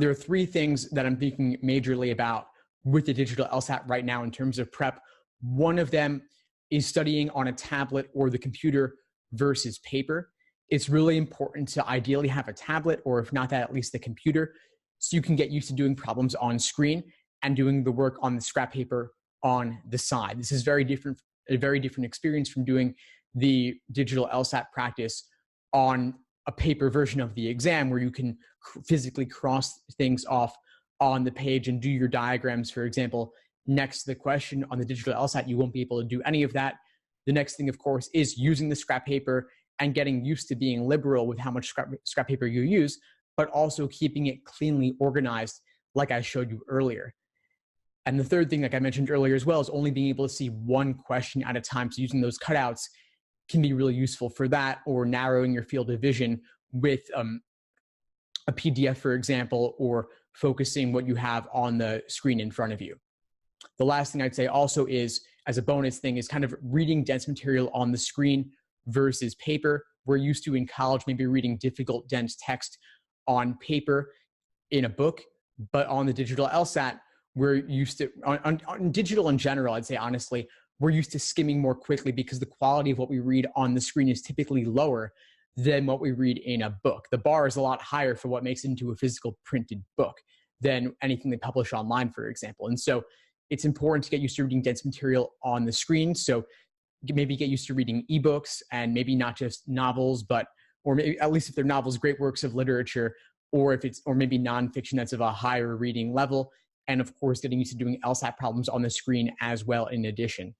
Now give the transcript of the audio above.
there are three things that I'm thinking majorly about with the digital LSAT right now in terms of prep. One of them is studying on a tablet or the computer versus paper. It's really important to ideally have a tablet, or if not that, at least the computer, so you can get used to doing problems on screen and doing the work on the scrap paper on the side. This is a very different experience from doing the digital LSAT practice on a paper version of the exam, where you can physically cross things off on the page and do your diagrams, for example, next to the question. On the digital LSAT, you won't be able to do any of that. The next thing, of course, is using the scrap paper and getting used to being liberal with how much scrap paper you use, but also keeping it cleanly organized, like I showed you earlier. And the third thing, like I mentioned earlier as well, is only being able to see one question at a time. So using those cutouts can be really useful for that, or narrowing your field of vision with a PDF, for example, or focusing what you have on the screen in front of you. The last thing I'd say also is, as a bonus thing, is kind of reading dense material on the screen versus paper. We're used to in college maybe reading difficult, dense text on paper in a book, but on the digital LSAT, we're used to, on digital in general, I'd say honestly, we're used to skimming more quickly because the quality of what we read on the screen is typically lower than what we read in a book. The bar is a lot higher for what makes it into a physical printed book than anything they publish online, for example. And so it's important to get used to reading dense material on the screen. So maybe get used to reading ebooks, and maybe not just novels, but, or maybe at least if they're novels, great works of literature, or if it's, or maybe nonfiction that's of a higher reading level. And of course, getting used to doing LSAT problems on the screen as well in addition.